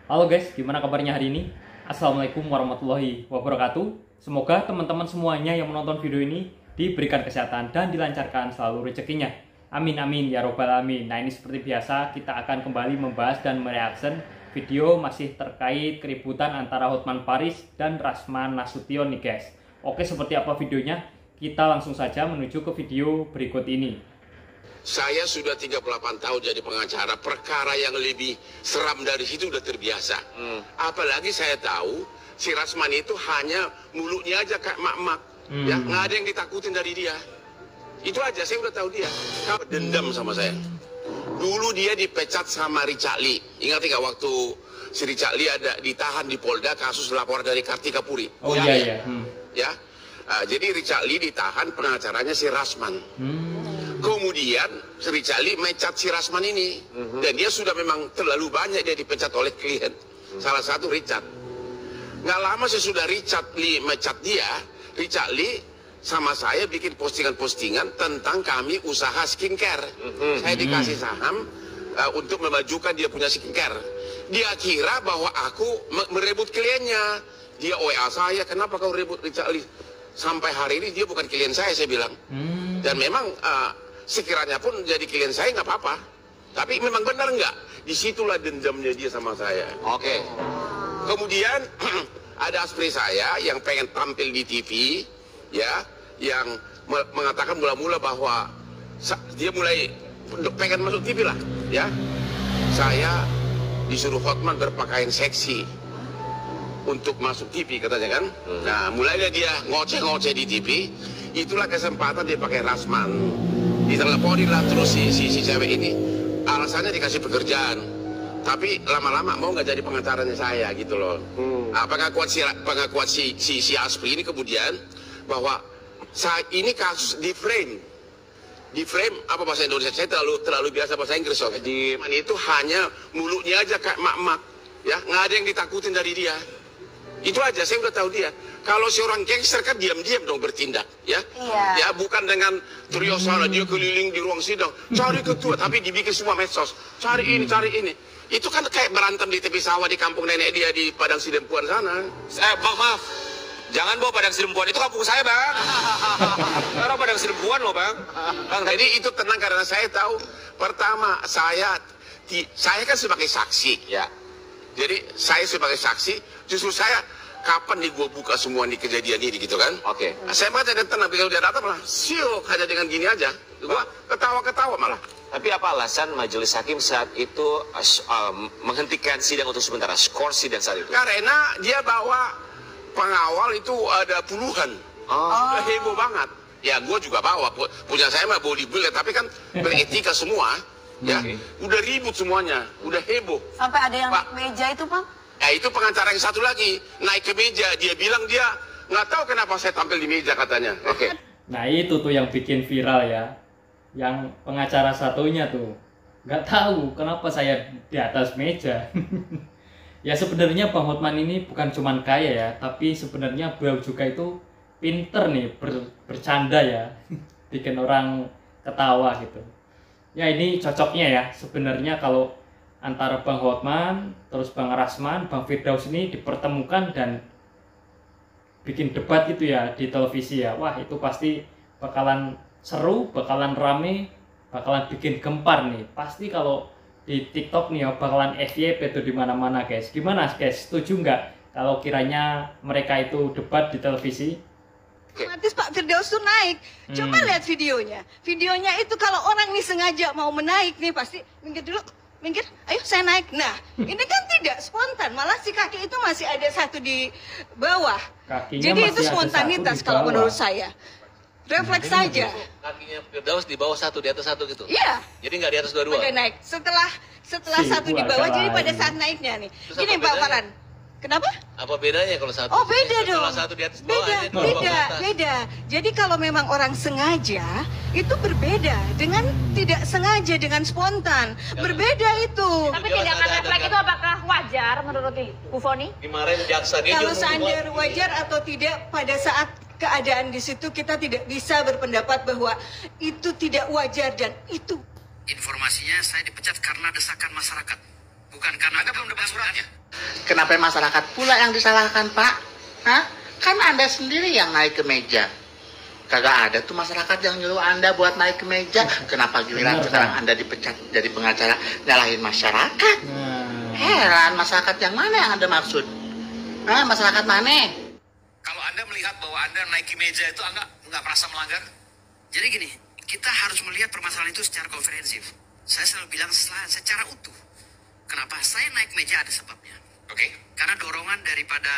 Halo guys, gimana kabarnya hari ini? Assalamualaikum warahmatullahi wabarakatuh. Semoga teman-teman semuanya yang menonton video ini diberikan kesehatan dan dilancarkan selalu rezekinya. Amin amin ya robbal alamin. Nah, ini seperti biasa kita akan kembali membahas dan mereaction video masih terkait keributan antara Hotman Paris dan Rasman Nasution nih guys. Oke, seperti apa videonya? Kita langsung saja menuju ke video berikut ini. Saya sudah 38 tahun jadi pengacara, perkara yang lebih seram dari situ udah terbiasa. Apalagi saya tahu si Rasman itu hanya mulutnya aja kayak mak-mak, ya nggak ada yang ditakutin dari dia. Itu aja, saya udah tahu dia. Dendam sama saya. Dulu dia dipecat sama Richard Lee. Ingat nggak waktu si Richard Lee ada ditahan di Polda kasus lapor dari Kartika Puri? Oh iya. Ya, jadi Richard Lee ditahan, pengacaranya si Rasman. Kemudian si Richard Lee mecat si Rasman ini, dan dia sudah memang terlalu banyak dia dipecat oleh klien. Salah satu Richard. Nggak lama sesudah Richard Lee mecat dia, Richard Lee sama saya bikin postingan-postingan tentang kami usaha skincare. Saya dikasih saham untuk memajukan dia punya skincare. Dia kira bahwa aku merebut kliennya. Dia WA saya, kenapa kau rebut Richard Lee? Sampai hari ini dia bukan klien saya bilang. Dan memang sekiranya pun jadi klien saya nggak apa-apa. Tapi memang benar nggak? Disitulah dendamnya dia sama saya. Oke. Kemudian ada aspri saya yang pengen tampil di TV, ya, yang mengatakan mula-mula bahwa dia mulai pengen masuk TV lah, ya. Saya disuruh Hotman berpakaian seksi untuk masuk TV katanya kan. Nah, mulainya dia ngoceh-ngoceh di TV. Itulah kesempatan dia pakai Rasman. Diteleponin lah terus si cewek ini. Alasannya dikasih pekerjaan. Tapi lama-lama mau nggak jadi pengacaranya saya gitu loh. Pengakuan si Aspri ini kemudian bahwa ini kasus di frame. Di frame apa bahasa Indonesia? Saya terlalu biasa bahasa Inggris. Itu hanya mulutnya aja kayak mak-mak, ya nggak ada yang ditakutin dari dia. Itu aja, saya udah tahu dia. Kalau seorang gangster kan diam-diam dong bertindak, ya. Ya bukan dengan teriak sana dia keliling di ruang sidang, cari ketua, tapi dibikin semua medsos, cari ini, cari ini. Itu kan kayak berantem di tepi sawah di kampung nenek dia di Padang Sidempuan sana. Maaf, jangan bawa Padang Sidempuan, itu kampung saya bang. Orang Padang Sidempuan loh bang. Jadi itu tenang karena saya tahu. Pertama saya kan sebagai saksi, ya. Jadi saya sebagai saksi, justru saya kapan nih gue buka semua nih kejadian ini gitu kan? Oke. Saya baca dan tenang, kalau dia datang malah siuk hanya dengan gini aja. Gue ketawa-ketawa malah. Tapi apa alasan majelis hakim saat itu menghentikan sidang untuk sementara, skor sidang saat itu? Karena dia bawa pengawal itu ada puluhan. Heboh banget. Ya gue juga bawa, punya saya mah bodybuilder, tapi kan beretika semua. Ya, udah ribut semuanya, udah heboh. Sampai ada yang naik meja itu, Pak? Ya itu pengacara yang satu lagi naik ke meja, dia bilang dia nggak tahu kenapa saya tampil di meja katanya. Oke. Nah itu tuh yang bikin viral ya, yang pengacara satunya tuh nggak tahu kenapa saya di atas meja. Ya sebenarnya Bang Hotman ini bukan cuman kaya ya, tapi sebenarnya beliau juga itu pinter nih bercanda ya, bikin orang ketawa gitu. Ya ini cocoknya ya sebenarnya kalau antara Bang Hotman, terus Bang Rasman, Bang Firdaus ini dipertemukan dan bikin debat gitu ya di televisi ya. Wah itu pasti bakalan seru, bakalan rame, bakalan bikin gempar nih. Pasti kalau di TikTok nih ya bakalan FYP itu di mana-mana guys. Gimana guys? Setuju nggak kalau kiranya mereka itu debat di televisi? Otomatis Pak Firdaus tuh naik. Coba lihat videonya. Videonya itu kalau orang nih sengaja mau menaik nih pasti minggir dulu. Minggir, ayo saya naik. Nah, ini kan tidak spontan. Malah si kaki itu masih ada satu di bawah. Kakinya jadi masih itu ada spontanitas satu di kalau bawah. menurut saya. Refleks saja. Kakinya Firdaus di bawah satu, di atas satu gitu? Iya. Jadi nggak di atas dua-dua? Pada naik. Setelah Si satu di bawah, keluarga jadi pada lain. saat naiknya nih. Terus Gini apa Pak bedanya? Farhan. Kenapa? Apa bedanya kalau satu? Oh beda dong. Setelah satu di atas bawah, Beda, ini dua bawah atas. beda. Jadi kalau memang orang sengaja itu berbeda dengan tidak sengaja, dengan spontan. Berbeda itu. Tapi tindakan refleks itu apakah wajar menurut Bu Foni? Kemarin jaksa dia Kalau juga seandainya membuat- wajar atau tidak pada saat keadaan di situ kita tidak bisa berpendapat bahwa itu tidak wajar dan itu. Informasinya saya dipecat karena desakan masyarakat, bukan karena Anda belum dapat suratnya. Kenapa masyarakat pula yang disalahkan, Pak? Hah? Kan Anda sendiri yang naik ke meja. Kagak ada tuh masyarakat yang nyuruh Anda buat naik ke meja. Kenapa giliran sekarang Anda dipecat jadi pengacara nyalahin masyarakat? Heran, masyarakat yang mana yang Anda maksud? Hah, masyarakat mana? Kalau Anda melihat bahwa Anda naik ke meja itu nggak merasa melanggar? Jadi gini, kita harus melihat permasalahan itu secara komprehensif. Saya selalu bilang secara utuh. Kenapa saya naik meja ada sebabnya. Oke? Karena dorongan daripada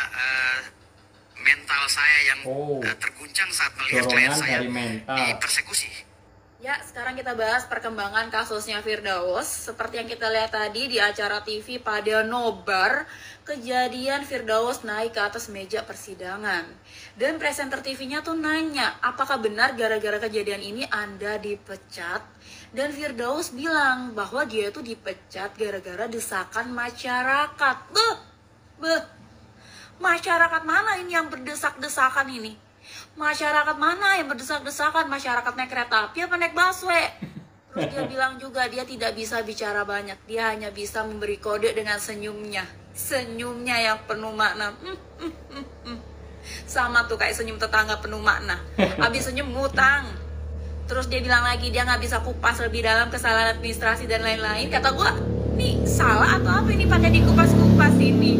mental saya yang terguncang saat melihat klien saya dipersekusi. Ya, sekarang kita bahas perkembangan kasusnya Firdaus. Seperti yang kita lihat tadi di acara TV pada nobar, kejadian Firdaus naik ke atas meja persidangan. Dan presenter TV-nya tuh nanya, apakah benar gara-gara kejadian ini Anda dipecat? Dan Firdaus bilang bahwa dia tuh dipecat gara-gara desakan masyarakat. Masyarakat mana ini yang berdesak-desakan ini? Masyarakat mana yang berdesak-desakan? Masyarakat naik kereta api apa naik busway? Terus dia bilang juga dia tidak bisa bicara banyak. Dia hanya bisa memberi kode dengan senyumnya. Senyumnya yang penuh makna. Sama tuh kayak senyum tetangga penuh makna. Habis senyum ngutang. Terus dia bilang lagi dia nggak bisa kupas lebih dalam kesalahan administrasi dan lain-lain. Kata gua, nih salah atau apa ini pakai dikupas-kupas ini?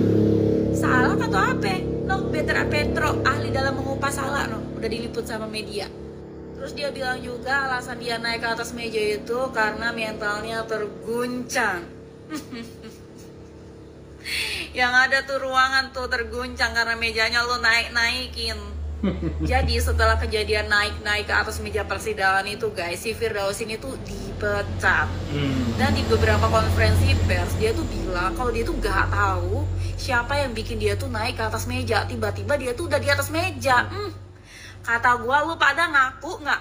Salah atau apa? No, Betra Petro, ahli dalam mengupas salah, no. Udah diliput sama media. Terus dia bilang juga alasan dia naik ke atas meja itu karena mentalnya terguncang. Yang ada tuh ruangan tuh terguncang karena mejanya lo naik-naikin. Jadi setelah kejadian naik ke atas meja persidangan itu guys, si Firdaus ini tuh dipecat. Dan di beberapa konferensi pers dia tuh bilang kalau dia tuh gak tahu siapa yang bikin dia tuh naik ke atas meja. Tiba-tiba dia tuh udah di atas meja. Kata gua, lu pada ngaku gak?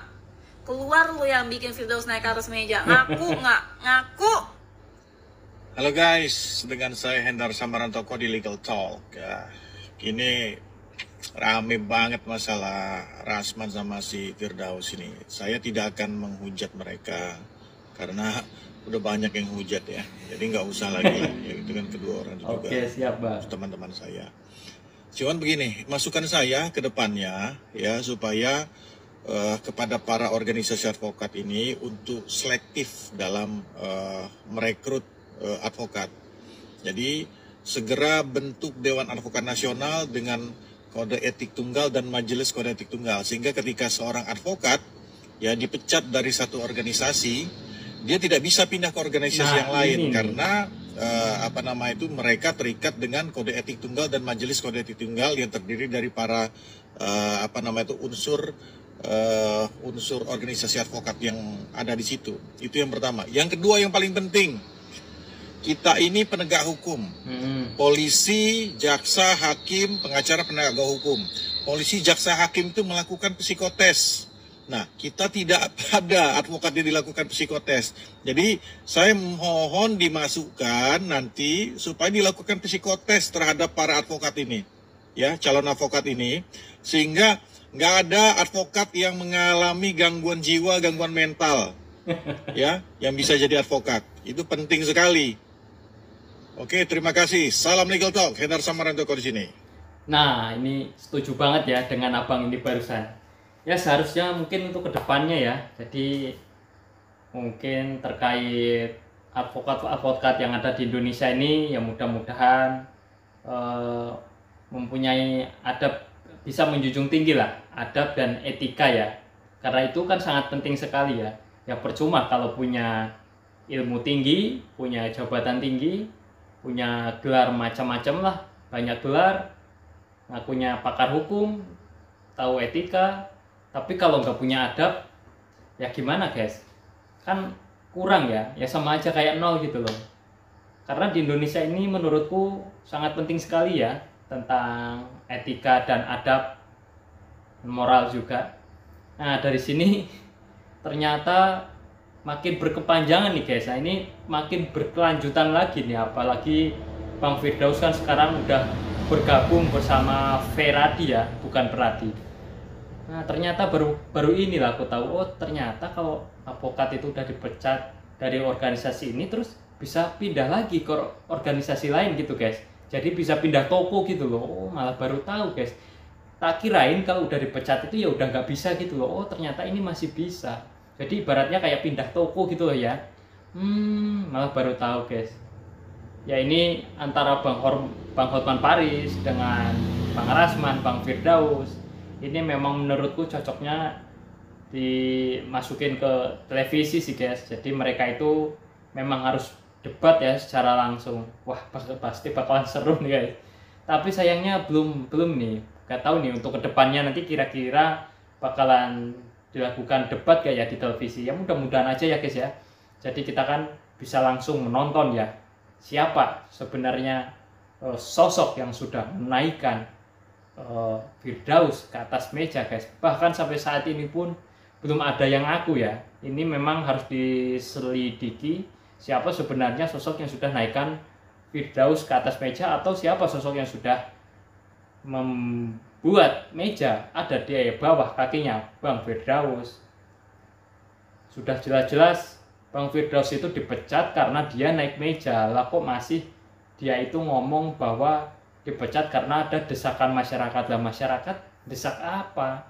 Keluar lu yang bikin Firdaus naik ke atas meja. Ngaku gak? Ngaku. Halo guys, dengan saya Hendar Samarantoko di Legal Talk. Ini rame banget masalah Rasman sama si Firdaus ini. Saya tidak akan menghujat mereka karena udah banyak yang hujat ya. Jadi nggak usah lagi ya, itu kan kedua orang juga. Oke, siap, Bang. Teman-teman saya. Cuman begini, masukan saya ke depannya ya supaya kepada para organisasi advokat ini untuk selektif dalam merekrut advokat. Jadi segera bentuk Dewan Advokat Nasional dengan kode etik tunggal dan majelis kode etik tunggal, sehingga ketika seorang advokat ya dipecat dari satu organisasi, dia tidak bisa pindah ke organisasi yang lain karena mereka terikat dengan kode etik tunggal dan majelis kode etik tunggal yang terdiri dari para unsur organisasi advokat yang ada di situ. Itu yang pertama. Yang kedua yang paling penting, kita ini penegak hukum, polisi, jaksa, hakim, pengacara, penegak hukum. Polisi, jaksa, hakim itu melakukan psikotes. Nah, kita tidak ada advokat yang dilakukan psikotes. Jadi, saya mohon dimasukkan nanti supaya dilakukan psikotes terhadap para advokat ini, ya, calon advokat ini, sehingga nggak ada advokat yang mengalami gangguan jiwa, gangguan mental, ya, yang bisa jadi advokat. Itu penting sekali. Oke, terima kasih. Salam Legal Talk. Hendar Samarantoko di sini. Nah, ini setuju banget ya dengan abang ini barusan. Ya seharusnya mungkin untuk kedepannya ya. Jadi mungkin terkait advokat-advokat yang ada di Indonesia ini, ya mudah-mudahan mempunyai adab, bisa menjunjung tinggi lah adab dan etika ya. Karena itu kan sangat penting sekali ya. Ya percuma kalau punya ilmu tinggi, punya jabatan tinggi, punya gelar macam-macam lah, banyak gelar, ngakunya pakar hukum, tahu etika, tapi kalau nggak punya adab, ya gimana guys? Kan kurang ya, ya sama aja kayak nol gitu loh. Karena di Indonesia ini menurutku sangat penting sekali ya, tentang etika dan adab, moral juga. Nah dari sini ternyata makin berkepanjangan nih guys. Nah ini makin berkelanjutan lagi nih, apalagi Bang Firdaus kan sekarang udah bergabung bersama Feradi ya, bukan Peradi. Nah ternyata baru inilah aku tahu, oh ternyata kalau advokat itu udah dipecat dari organisasi ini terus bisa pindah lagi ke organisasi lain gitu guys. Jadi bisa pindah toko gitu loh. Oh, malah baru tahu guys. Tak kirain kalau udah dipecat itu ya udah nggak bisa gitu loh. Oh, ternyata ini masih bisa. Jadi ibaratnya kayak pindah toko gitu loh ya. Malah baru tahu guys. Ya ini antara Bang Hotman Paris dengan Bang Rasman, Bang Firdaus. Ini memang menurutku cocoknya dimasukin ke televisi sih guys. Jadi mereka itu memang harus debat ya secara langsung. Wah, pasti bakalan seru nih guys. Tapi sayangnya belum nih. Gak tahu nih untuk kedepannya nanti kira-kira bakalan dilakukan debat kayak ya di televisi. Ya mudah-mudahan aja ya guys ya. Jadi kita kan bisa langsung menonton ya siapa sebenarnya sosok yang sudah menaikkan Firdaus ke atas meja guys. Bahkan sampai saat ini pun belum ada yang ngaku ya. Ini memang harus diselidiki siapa sebenarnya sosok yang sudah naikkan Firdaus ke atas meja, atau siapa sosok yang sudah membuat meja ada di bawah kakinya Bang Firdaus. Sudah jelas-jelas Bang Firdaus itu dipecat karena dia naik meja. Lah kok masih dia itu ngomong bahwa dipecat karena ada desakan masyarakat. Lah masyarakat desak apa?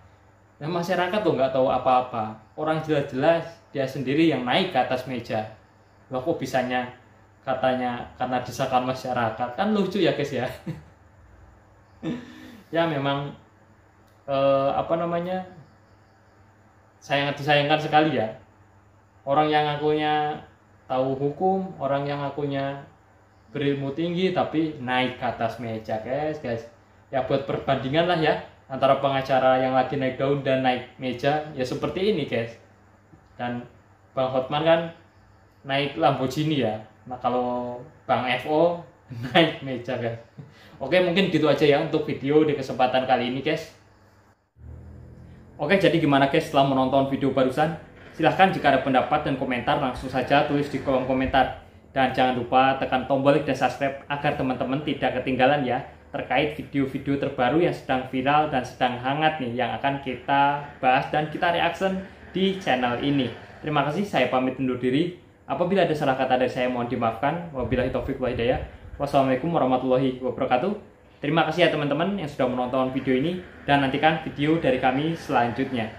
Nah masyarakat tuh nggak tahu apa-apa. Orang jelas-jelas dia sendiri yang naik ke atas meja. Lah kok bisanya katanya karena desakan masyarakat? Kan lucu ya guys ya. Ya memang sangat disayangkan sekali ya. Orang yang ngakunya tahu hukum, orang yang ngakunya berilmu tinggi tapi naik ke atas meja guys. Ya buat perbandingan lah ya antara pengacara yang lagi naik daun dan naik meja ya seperti ini guys. Dan Bang Hotman kan naik Lamborghini ya. Nah kalau Bang FO naik meja guys. Oke, mungkin gitu aja ya untuk video di kesempatan kali ini guys. Oke, jadi gimana guys setelah menonton video barusan? Silahkan jika ada pendapat dan komentar langsung saja tulis di kolom komentar. Dan jangan lupa tekan tombol like dan subscribe agar teman-teman tidak ketinggalan ya terkait video-video terbaru yang sedang viral dan sedang hangat nih yang akan kita bahas dan kita reaction di channel ini. Terima kasih, saya pamit undur diri. Apabila ada salah kata dari saya mohon dimaafkan. Wabillahi taufiq wal hidayah. Wassalamualaikum warahmatullahi wabarakatuh. Terima kasih ya teman-teman yang sudah menonton video ini dan nantikan video dari kami selanjutnya.